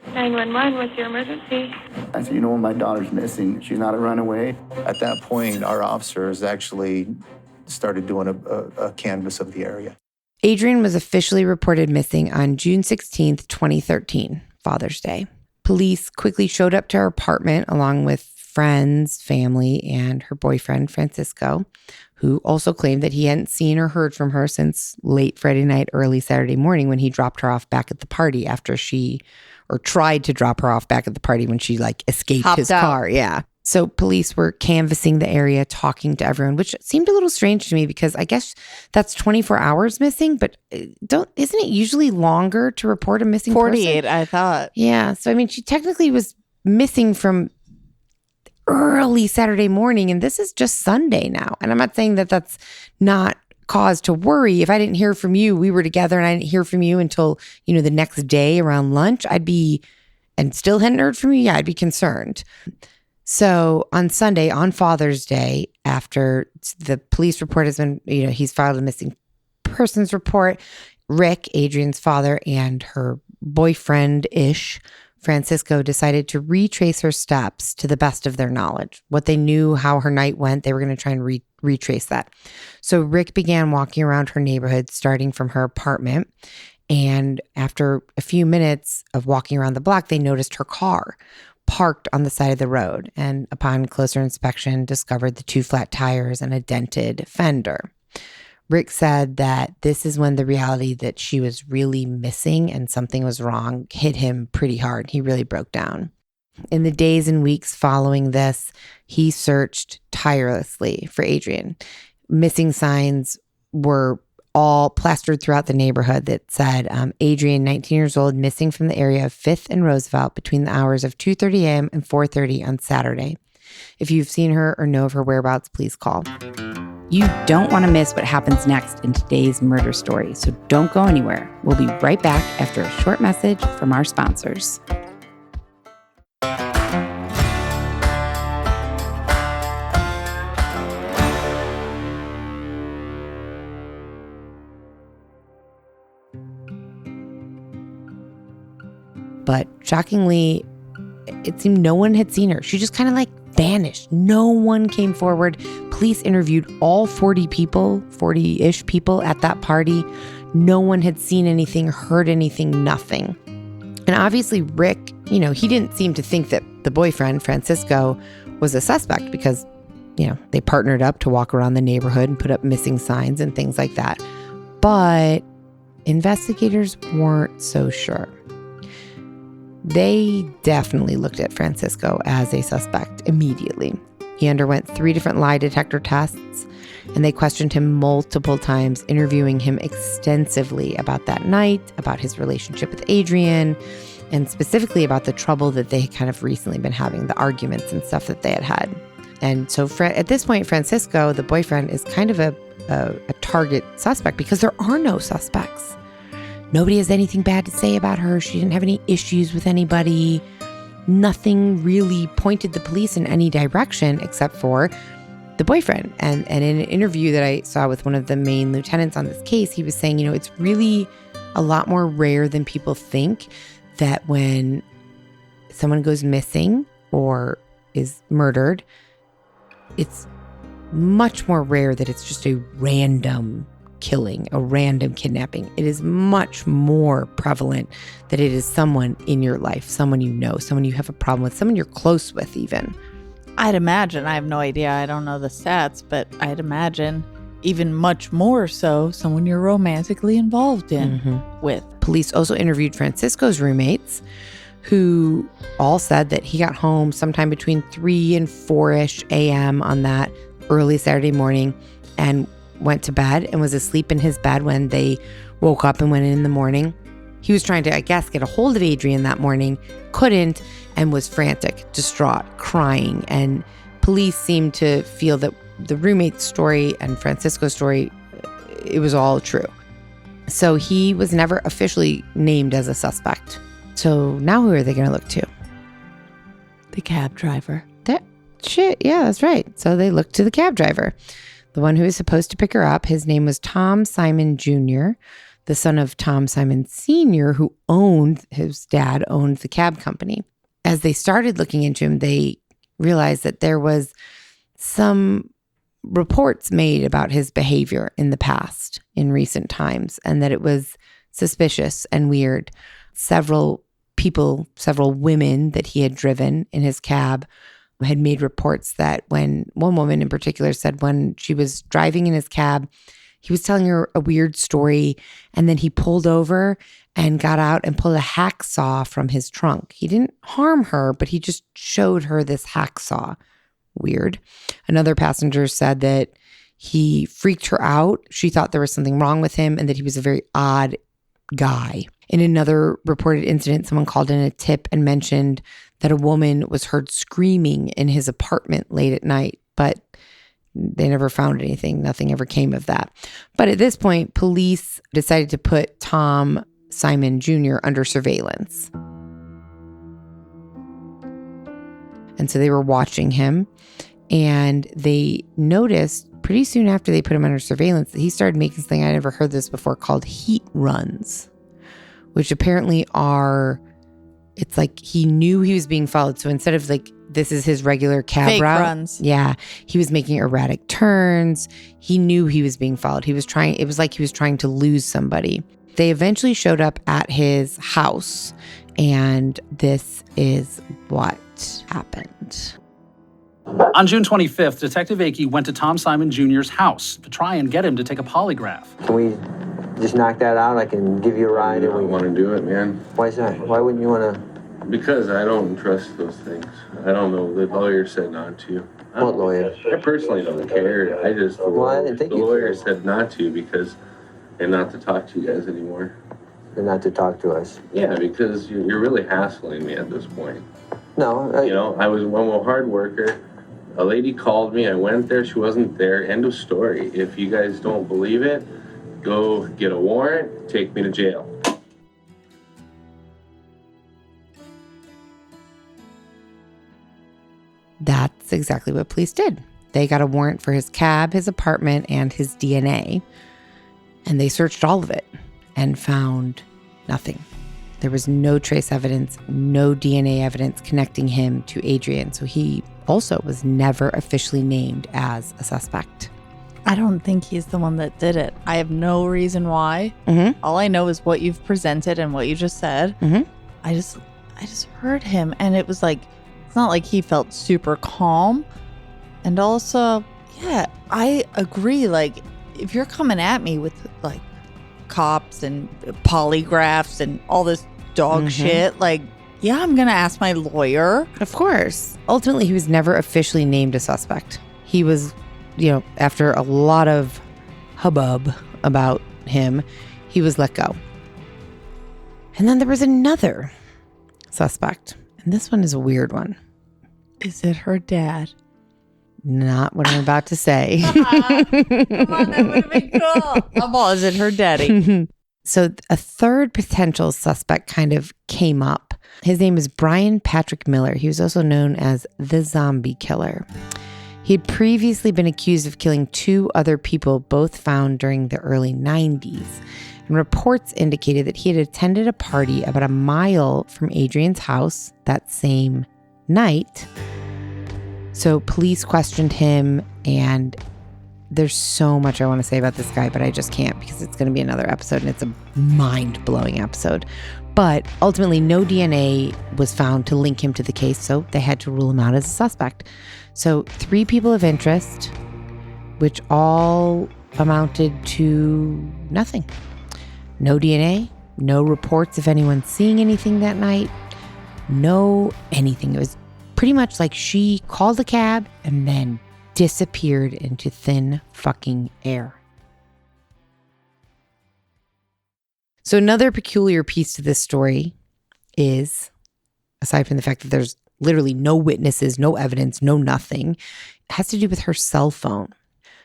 911, what's your emergency? I said, my daughter's missing. She's not a runaway. At that point, our officers actually started doing a canvass of the area. Adrienne was officially reported missing on June 16th, 2013, Father's Day. Police quickly showed up to her apartment along with friends, family, and her boyfriend, Francisco, who also claimed that he hadn't seen or heard from her since late Friday night, early Saturday morning when he dropped her off back at the party after tried to drop her off back at the party when she escaped Hopped his out. car. Yeah. So police were canvassing the area, talking to everyone, which seemed a little strange to me because I guess that's 24 hours missing, but isn't it usually longer to report a missing 48, person? I thought. Yeah. So, she technically was missing from early Saturday morning, and this is just Sunday now. And I'm not saying that that's not cause to worry. If I didn't hear from you, we were together and I didn't hear from you until, the next day around lunch, and still hadn't heard from you, I'd be concerned. So on Sunday, on Father's Day, after the police report has been, he's filed a missing persons report, Rick, Adrienne's father, and her boyfriend-ish, Francisco, decided to retrace her steps to the best of their knowledge. What they knew, how her night went, they were going to try and retrace that. So Rick began walking around her neighborhood, starting from her apartment. And after a few minutes of walking around the block, they noticed her car parked on the side of the road, and upon closer inspection, discovered the 2 flat tires and a dented fender. Rick said that this is when the reality that she was really missing and something was wrong hit him pretty hard. He really broke down. In the days and weeks following this, he searched tirelessly for Adrienne. Missing signs were all plastered throughout the neighborhood that said, Adrienne, 19 years old, missing from the area of 5th and Roosevelt between the hours of 2:30 a.m. and 4:30 on Saturday. If you've seen her or know of her whereabouts, please call. You don't want to miss what happens next in today's murder story, so don't go anywhere. We'll be right back after a short message from our sponsors. But shockingly, it seemed no one had seen her. She just kind of vanished. No one came forward. Police interviewed all 40-ish people at that party. No one had seen anything, heard anything, nothing. And obviously Rick, he didn't seem to think that the boyfriend, Francisco, was a suspect because, they partnered up to walk around the neighborhood and put up missing signs and things like that. But investigators weren't so sure. They definitely looked at Francisco as a suspect immediately. He underwent 3 different lie detector tests, and they questioned him multiple times, interviewing him extensively about that night, about his relationship with Adrienne, and specifically about the trouble that they had kind of recently been having, the arguments and stuff that they had had. And so at this point, Francisco, the boyfriend, is kind of a target suspect because there are no suspects. Nobody has anything bad to say about her. She didn't have any issues with anybody. Nothing really pointed the police in any direction except for the boyfriend. And in an interview that I saw with one of the main lieutenants on this case, he was saying, it's really a lot more rare than people think that when someone goes missing or is murdered, it's much more rare that it's just a random killing, a random kidnapping. It is much more prevalent that it is someone in your life, someone you know, someone you have a problem with, someone you're close with even. I'd imagine, I have no idea, I don't know the stats, but I'd imagine even much more so someone you're romantically involved in with. Police also interviewed Francisco's roommates, who all said that he got home sometime between 3 and 4-ish a.m. on that early Saturday morning and went to bed and was asleep in his bed when they woke up and went in the morning. He was trying to, I guess, get a hold of Adrienne that morning, couldn't, and was frantic, distraught, crying. And police seemed to feel that the roommate's story and Francisco's story, it was all true. So he was never officially named as a suspect. So now who are they going to look to? The cab driver. Yeah, that's right. So they looked to the cab driver, the one who was supposed to pick her up. His name was Tom Simon Jr., the son of Tom Simon Sr., who his dad owned the cab company. As they started looking into him, they realized that there was some reports made about his behavior in the past, in recent times, and that it was suspicious and weird. Several women that he had driven in his cab had made reports that when one woman in particular said when she was driving in his cab, he was telling her a weird story, and then he pulled over and got out and pulled a hacksaw from his trunk. He didn't harm her, but he just showed her this hacksaw. Weird. Another passenger said that he freaked her out. She thought there was something wrong with him and that he was a very odd guy. In another reported incident, someone called in a tip and mentioned that a woman was heard screaming in his apartment late at night, but they never found anything. Nothing ever came of that. But at this point, police decided to put Tom Simon Jr. under surveillance. And so they were watching him, and they noticed pretty soon after they put him under surveillance that he started making something, I never heard this before, called heat runs, which apparently it's like he knew he was being followed. So instead of like, this is his regular cab fake route. runs. Yeah. He was making erratic turns. He knew he was being followed. It was like he was trying to lose somebody. They eventually showed up at his house, and this is what happened. On June 25th, Detective Akey went to Tom Simon Jr.'s house to try and get him to take a polygraph. Can we just knock that out? I can give you a ride. I don't want to do it, man. Why is that? Why wouldn't you want to? Because I don't trust those things. I don't know. The lawyer said not to. What lawyer? I personally don't care. I just, well, I didn't think the lawyer said not to because, and not to talk to you guys anymore. And not to talk to us? Yeah, because you're really hassling me at this point. No. I was a hard worker. A lady called me. I went there. She wasn't there. End of story. If you guys don't believe it, go get a warrant. Take me to jail. That's exactly what police did. They got a warrant for his cab, his apartment, and his DNA. And they searched all of it and found nothing. There was no trace evidence, no DNA evidence connecting him to Adrienne. So he also was never officially named as a suspect. I don't think he's the one that did it. I have no reason why. All I know is what you've presented and what you just said. I just heard him, and it was like, it's not like he felt super calm. And also, yeah, I agree. Like, if you're coming at me with like cops and polygraphs and all this dog shit, like, yeah, I'm going to ask my lawyer. Of course. Ultimately, he was never officially named a suspect. He was, after a lot of hubbub about him, he was let go. And then there was another suspect. And this one is a weird one. Is it her dad? Not what I'm about to say. Come on, that would have been cool. Is it her daddy? So a third potential suspect kind of came up. His name is Brian Patrick Miller. He was also known as the Zombie Killer. He had previously been accused of killing 2 other people, both found during the early 90s. And reports indicated that he had attended a party about a mile from Adrienne's house that same night. So police questioned him, and there's so much I want to say about this guy, but I just can't because it's going to be another episode, and it's a mind-blowing episode. But ultimately, no DNA was found to link him to the case, so they had to rule him out as a suspect. So 3 people of interest, which all amounted to nothing. No DNA, no reports of anyone seeing anything that night, no anything. It was pretty much like she called a cab and then disappeared into thin fucking air. So another peculiar piece to this story is, aside from the fact that there's literally no witnesses, no evidence, no nothing, it has to do with her cell phone.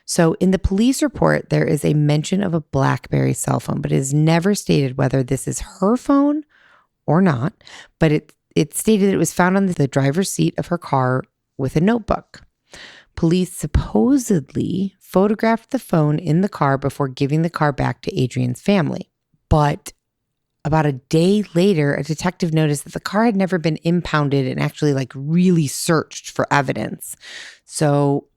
So in the police report, there is a mention of a BlackBerry cell phone, but it is never stated whether this is her phone or not. But it stated that it was found on the driver's seat of her car with a notebook. Police supposedly photographed the phone in the car before giving the car back to Adrienne's family. But about a day later, a detective noticed that the car had never been impounded and actually really searched for evidence. So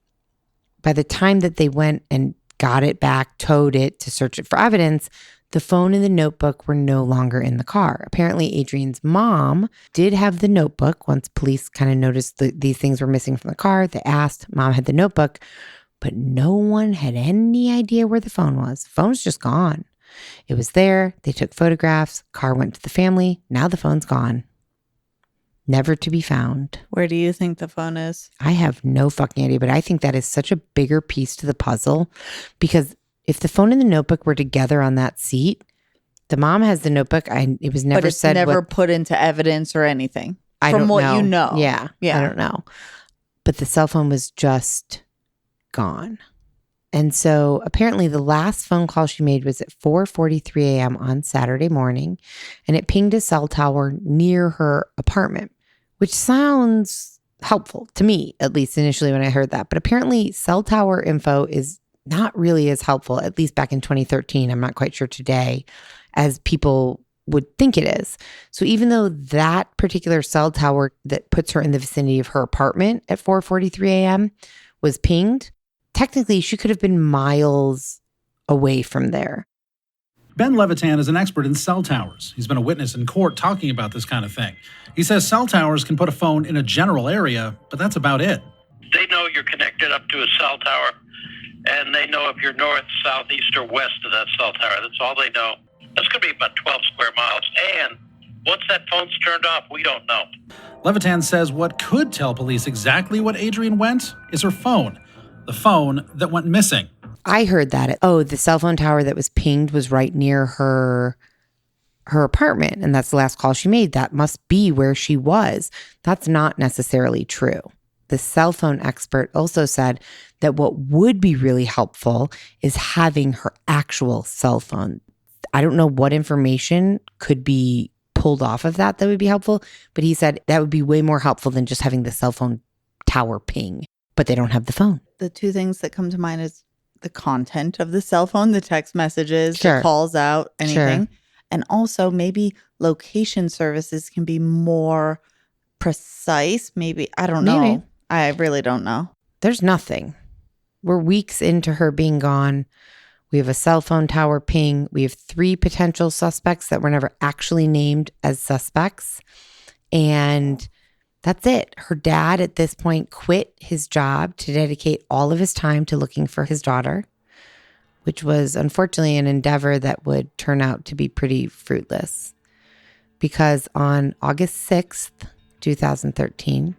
by the time that they went and got it back, towed it to search it for evidence, the phone and the notebook were no longer in the car. Apparently, Adrienne's mom did have the notebook. Once police kind of noticed these things were missing from the car, they asked. Mom had the notebook, but no one had any idea where the phone was. The phone was just gone. It was there. They took photographs. Car went to the family. Now the phone's gone. Never to be found. Where do you think the phone is? I have no fucking idea, but I think that is such a bigger piece to the puzzle, because if the phone and the notebook were together on that seat, the mom has the notebook. It was never said. But it's never put into evidence or anything. I from don't what know. You know. Yeah. I don't know. But the cell phone was just gone. And so apparently the last phone call she made was at 4:43 a.m. on Saturday morning, and it pinged a cell tower near her apartment, which sounds helpful to me, at least initially when I heard that. But apparently cell tower info is not really as helpful, at least back in 2013. I'm not quite sure today, as people would think it is. So even though that particular cell tower that puts her in the vicinity of her apartment at 4:43 a.m. was pinged, technically she could have been miles away from there. Ben Levitan is an expert in cell towers. He's been a witness in court talking about this kind of thing. He says cell towers can put a phone in a general area, but that's about it. They know you're connected up to a cell tower, and they know if you're north, south, east, or west of that cell tower. That's all they know. That's going to be about 12 square miles. And once that phone's turned off, we don't know. Levitan says what could tell police exactly what Adrienne went is her phone. The phone that went missing. I heard that. The cell phone tower that was pinged was right near her apartment. And that's the last call she made. That must be where she was. That's not necessarily true. The cell phone expert also said that what would be really helpful is having her actual cell phone. I don't know what information could be pulled off of that would be helpful, but he said that would be way more helpful than just having the cell phone tower ping, but they don't have the phone. The 2 things that come to mind is the content of the cell phone, the text messages, Sure. the calls out, anything. Sure. And also maybe location services can be more precise. Maybe, I don't know. Maybe. I really don't know. There's nothing. We're weeks into her being gone. We have a cell phone tower ping. We have 3 potential suspects that were never actually named as suspects. And that's it. Her dad at this point quit his job to dedicate all of his time to looking for his daughter, which was unfortunately an endeavor that would turn out to be pretty fruitless. Because on August 6th, 2013,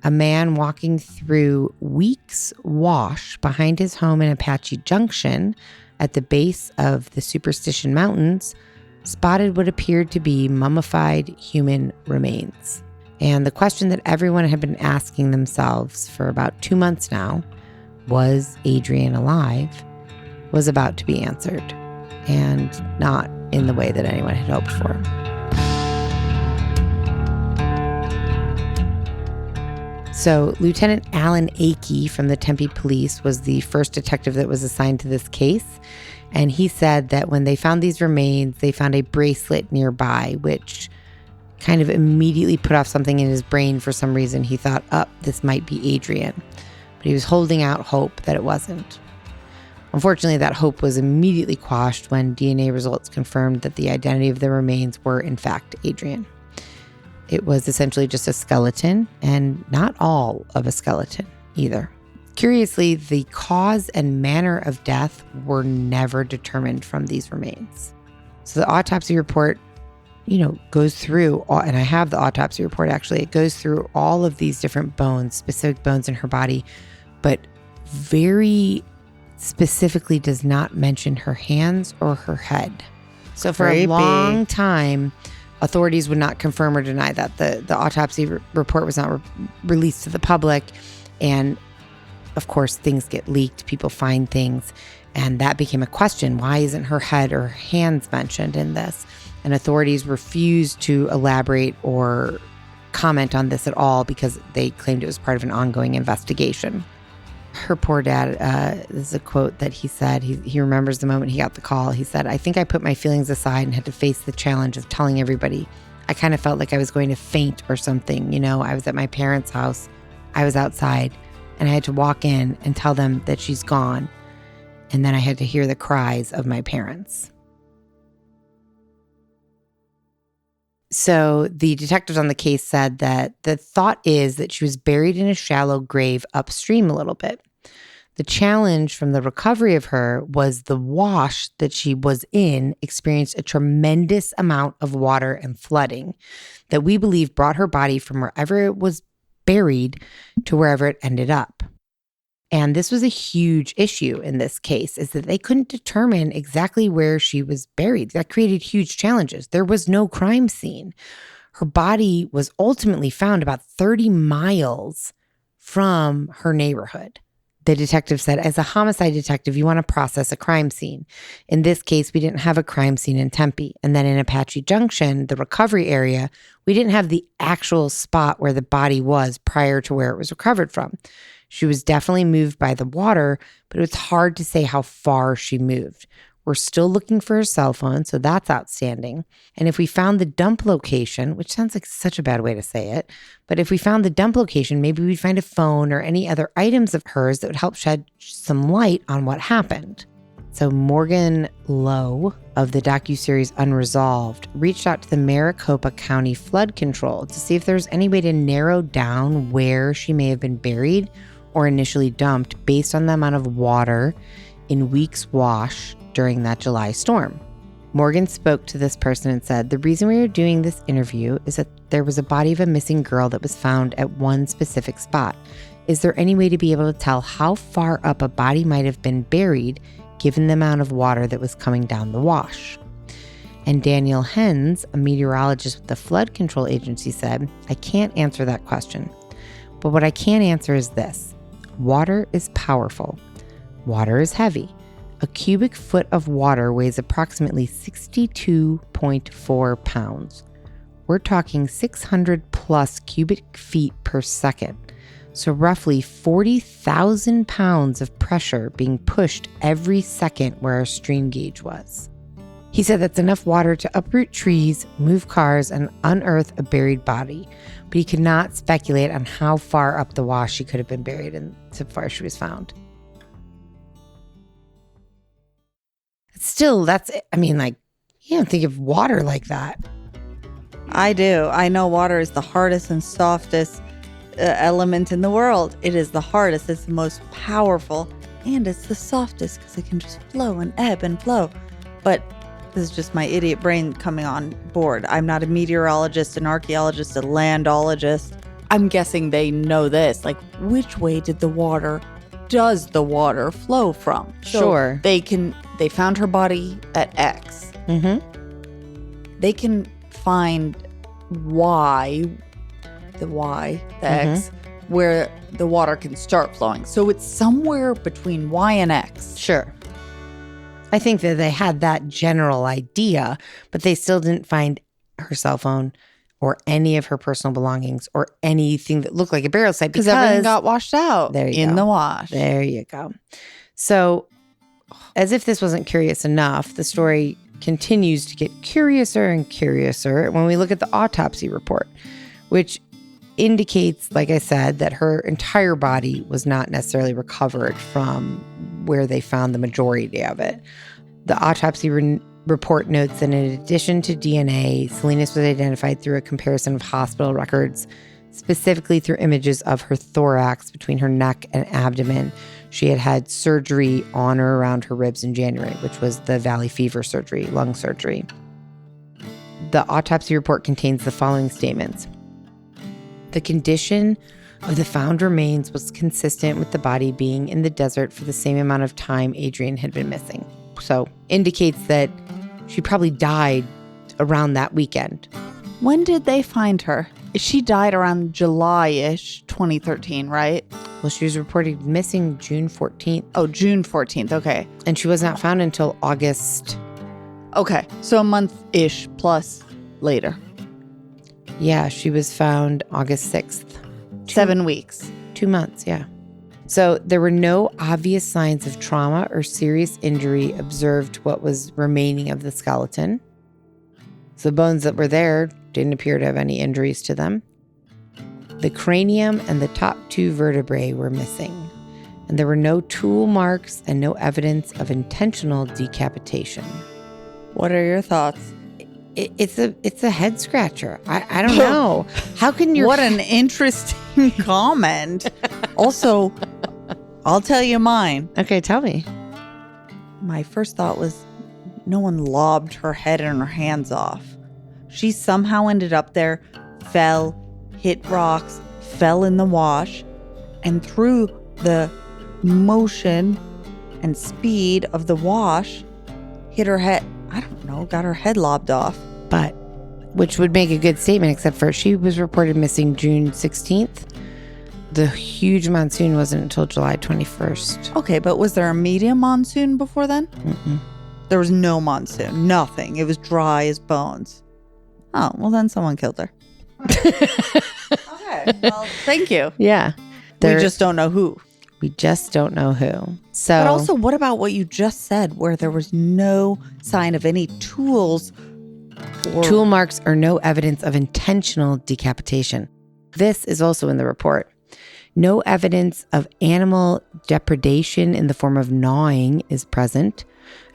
a man walking through Weeks Wash behind his home in Apache Junction at the base of the Superstition Mountains spotted what appeared to be mummified human remains. And the question that everyone had been asking themselves for about 2 months now, was Adrienne alive, was about to be answered. and not in the way that anyone had hoped for. So Lieutenant Alan Akey from the Tempe police was the first detective that was assigned to this case. And he said that when they found these remains, they found a bracelet nearby, which kind of immediately put off something in his brain for some reason. He thought, this might be Adrienne. But he was holding out hope that it wasn't. Unfortunately, that hope was immediately quashed when DNA results confirmed that the identity of the remains were, in fact, Adrienne. It was essentially just a skeleton, and not all of a skeleton either. Curiously, the cause and manner of death were never determined from these remains. So the autopsy report, goes through, and I have the autopsy report actually, it goes through all of these different bones, specific bones in her body, but very specifically does not mention her hands or her head. So for a long time, authorities would not confirm or deny that. The autopsy report was not released to the public. And of course, things get leaked. People find things. And that became a question. Why isn't her head or hands mentioned in this? And authorities refused to elaborate or comment on this at all because they claimed it was part of an ongoing investigation. Her poor dad, this is a quote that he said, he remembers the moment he got the call. He said, "I think I put my feelings aside and had to face the challenge of telling everybody. I kind of felt like I was going to faint or something. I was at my parents' house. I was outside and I had to walk in and tell them that she's gone. And then I had to hear the cries of my parents." So the detectives on the case said that the thought is that she was buried in a shallow grave upstream a little bit. The challenge from the recovery of her was the wash that she was in experienced a tremendous amount of water and flooding that we believe brought her body from wherever it was buried to wherever it ended up. And this was a huge issue in this case, is that they couldn't determine exactly where she was buried. That created huge challenges. There was no crime scene. Her body was ultimately found about 30 miles from her neighborhood. The detective said, as a homicide detective, you want to process a crime scene. In this case, we didn't have a crime scene in Tempe. And then in Apache Junction, the recovery area, we didn't have the actual spot where the body was prior to where it was recovered from. She was definitely moved by the water, but it was hard to say how far she moved. We're still looking for her cell phone, so that's outstanding. And if we found the dump location, which sounds like such a bad way to say it, but if we found the dump location, maybe we'd find a phone or any other items of hers that would help shed some light on what happened. So Morgan Lowe of the docuseries Unresolved reached out to the Maricopa County Flood Control to see if there's any way to narrow down where she may have been buried or initially dumped based on the amount of water in Weeks Wash during that July storm. Morgan spoke to this person and said, "The reason we are doing this interview is that there was a body of a missing girl that was found at one specific spot. Is there any way to be able to tell how far up a body might have been buried given the amount of water that was coming down the wash?" And Daniel Hens, a meteorologist with the Flood Control Agency, said, "I can't answer that question. But what I can answer is this. Water is powerful. Water is heavy. A cubic foot of water weighs approximately 62.4 pounds. We're talking 600 plus cubic feet per second. So roughly 40,000 pounds of pressure being pushed every second where our stream gauge was." He said that's enough water to uproot trees, move cars, and unearth a buried body. But he could not speculate on how far up the wash she could have been buried and so far she was found. Still, you don't think of water like that. I do. I know water is the hardest and softest element in the world. It is the hardest, it's the most powerful, and it's the softest because it can just flow and ebb and flow. But this is just my idiot brain coming on board. I'm not a meteorologist, an archaeologist, a landologist. I'm guessing they know this. Like, which way does the water flow from? So Sure. They found her body at X. Mm-hmm. They can find X, where the water can start flowing. So it's somewhere between Y and X. Sure. I think that they had that general idea, but they still didn't find her cell phone or any of her personal belongings or anything that looked like a burial site because everything got washed out in the wash. There you go. So as if this wasn't curious enough, the story continues to get curiouser and curiouser when we look at the autopsy report, which indicates, like I said, that her entire body was not necessarily recovered from where they found the majority of it. The autopsy report notes that in addition to DNA, Salinas was identified through a comparison of hospital records, specifically through images of her thorax between her neck and abdomen. She had had surgery on or around her ribs in January, which was the valley fever surgery, lung surgery. The autopsy report contains the following statements. The condition of the found remains was consistent with the body being in the desert for the same amount of time Adrienne had been missing. So indicates that she probably died around that weekend. When did they find her? She died around July-ish, 2013, right? Well, she was reported missing June 14th. Oh, June 14th. Okay. And she was not found until August. Okay. So a month-ish plus later. Yeah, she was found August 6th. 7 weeks. 2 months, yeah. So there were no obvious signs of trauma or serious injury observed to what was remaining of the skeleton. So the bones that were there didn't appear to have any injuries to them. The cranium and the top 2 vertebrae were missing. And there were no tool marks and no evidence of intentional decapitation. What are your thoughts? It's a head scratcher. I don't know. How can you? What an interesting comment. Also, I'll tell you mine. Okay, tell me. My first thought was no one lobbed her head and her hands off. She somehow ended up there, fell, hit rocks, fell in the wash, and through the motion and speed of the wash, hit her head. I don't know, got her head lobbed off. But, which would make a good statement, except for she was reported missing June 16th. The huge monsoon wasn't until July 21st. Okay, but was there a medium monsoon before then? Mm-mm. There was no monsoon, nothing. It was dry as bones. Oh, well then someone killed her. Okay, well, thank you. Yeah. We just don't know who. We just don't know who. So, but also, what about what you just said, where there was no sign of any tools? Tool marks or no evidence of intentional decapitation. This is also in the report. No evidence of animal depredation in the form of gnawing is present.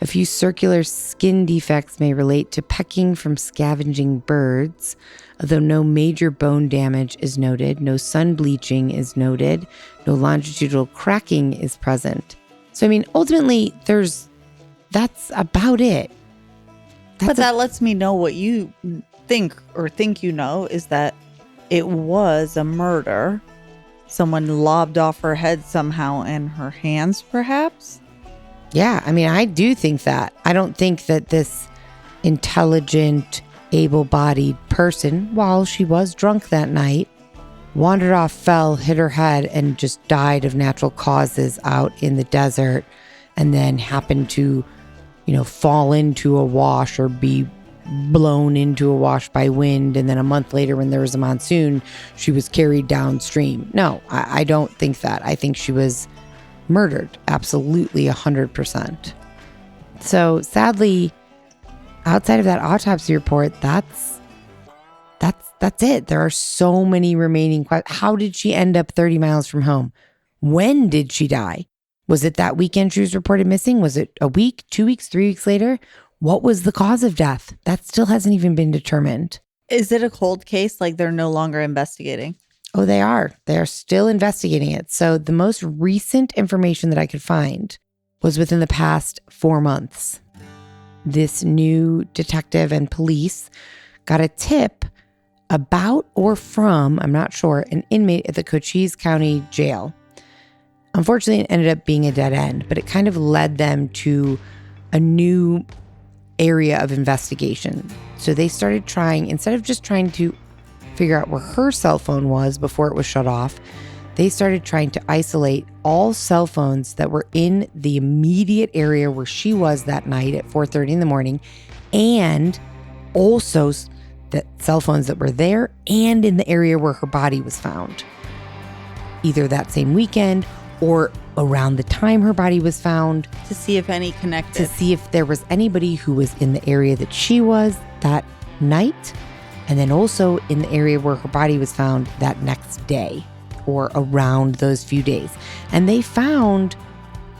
A few circular skin defects may relate to pecking from scavenging birds, although no major bone damage is noted. No sun bleaching is noted. No longitudinal cracking is present. So, I mean, ultimately, that's about it. But that lets me know what you think you know is that it was a murder. Someone lobbed off her head somehow and her hands, perhaps? Yeah, I mean, I do think that. I don't think that this intelligent, able-bodied person, while she was drunk that night, wandered off, fell, hit her head, and just died of natural causes out in the desert, and then happened to, fall into a wash or be blown into a wash by wind. And then a month later, when there was a monsoon, she was carried downstream. No, I don't think that. I think she was murdered. Absolutely 100%. So sadly, outside of that autopsy report, that's it. There are so many remaining questions. How did she end up 30 miles from home? When did she die? Was it that weekend she was reported missing? Was it a week, 2 weeks, 3 weeks later? What was the cause of death? That still hasn't even been determined. Is it a cold case? Like they're no longer investigating? Oh, they are. They are still investigating it. So the most recent information that I could find was within the past 4 months. This new detective and police got a tip about or from, I'm not sure, an inmate at the Cochise County Jail. Unfortunately, it ended up being a dead end, but it kind of led them to a new area of investigation. So they started trying, instead of just trying to figure out where her cell phone was before it was shut off, they started trying to isolate all cell phones that were in the immediate area where she was that night at 4:30 in the morning, and also the cell phones that were there and in the area where her body was found, either that same weekend or around the time her body was found. To see if any connected. To see if there was anybody who was in the area that she was that night, and then also in the area where her body was found that next day or around those few days. And they found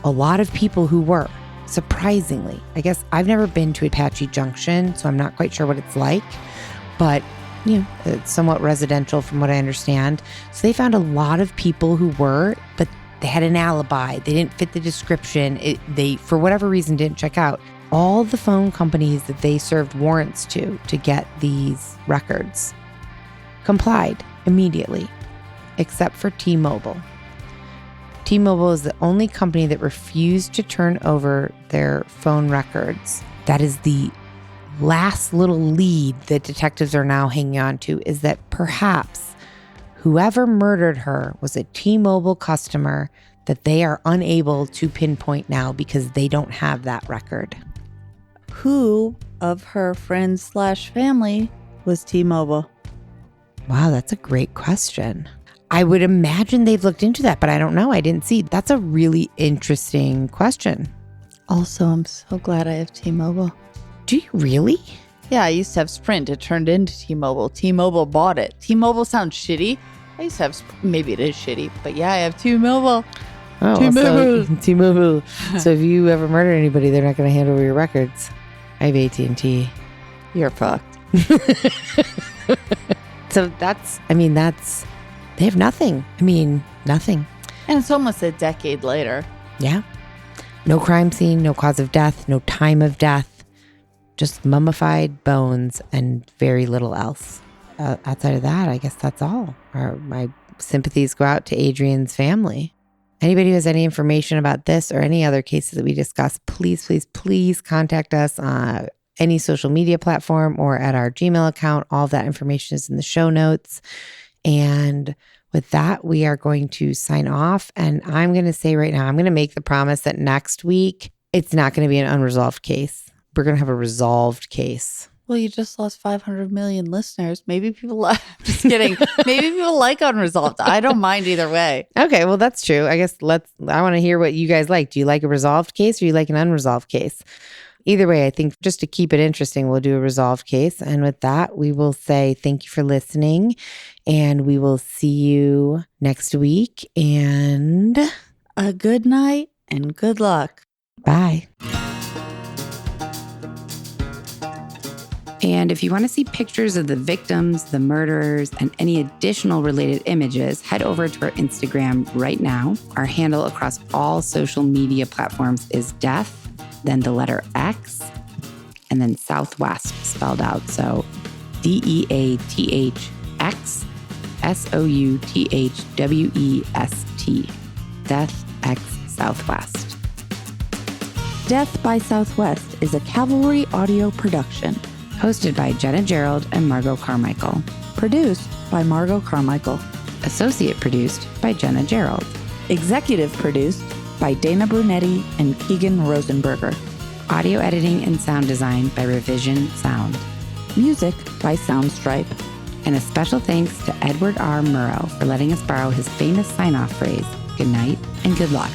a lot of people who were, surprisingly. I guess I've never been to Apache Junction, so I'm not quite sure what it's like, but it's somewhat residential from what I understand. So they found a lot of people who were, but they had an alibi. They didn't fit the description. They, for whatever reason, didn't check out. All the phone companies that they served warrants to get these records complied immediately, except for T-Mobile. T-Mobile is the only company that refused to turn over their phone records. That is the last little lead that detectives are now hanging on to, is that perhaps whoever murdered her was a T-Mobile customer that they are unable to pinpoint now because they don't have that record. Who of her friends/family was T-Mobile? Wow, that's a great question. I would imagine they've looked into that, but I don't know. I didn't see. That's a really interesting question. Also, I'm so glad I have T-Mobile. Do you really? Yeah, I used to have Sprint. It turned into T-Mobile. T-Mobile bought it. T-Mobile sounds shitty. I used to have, maybe it is shitty, but yeah, I have T-Mobile. Oh, T-Mobile. So, T-Mobile. So if you ever murder anybody, they're not going to hand over your records. I have AT&T. You're fucked. So they have nothing. Nothing. And it's almost a decade later. Yeah. No crime scene, no cause of death, no time of death, just mummified bones and very little else. Outside of that, I guess that's all. My sympathies go out to Adrienne's family. Anybody who has any information about this or any other cases that we discuss, please, please, please contact us on any social media platform or at our Gmail account. All of that information is in the show notes. And with that, we are going to sign off. And I'm going to say right now, I'm going to make the promise that next week, it's not going to be an unresolved case. We're going to have a resolved case. Well, you just lost 500 million listeners. Maybe people like, just kidding. Maybe people like unresolved. I don't mind either way. Okay, well, that's true. I guess I want to hear what you guys like. Do you like a resolved case or you like an unresolved case? Either way, I think just to keep it interesting, we'll do a resolved case. And with that, we will say thank you for listening. And we will see you next week. And a good night and good luck. Bye. And if you want to see pictures of the victims, the murderers, and any additional related images, head over to our Instagram right now. Our handle across all social media platforms is death, then the letter X, and then Southwest spelled out. So DEATHX SOUTHWEST. Death X Southwest. Death by Southwest is a Cavalry audio production. Hosted by Jenna Gerald and Margot Carmichael. Produced by Margot Carmichael. Associate produced by Jenna Gerald. Executive produced by Dana Brunetti and Keegan Rosenberger. Audio editing and sound design by Revision Sound. Music by Soundstripe. And a special thanks to Edward R Murrow for letting us borrow his famous sign-off phrase, good night and good luck.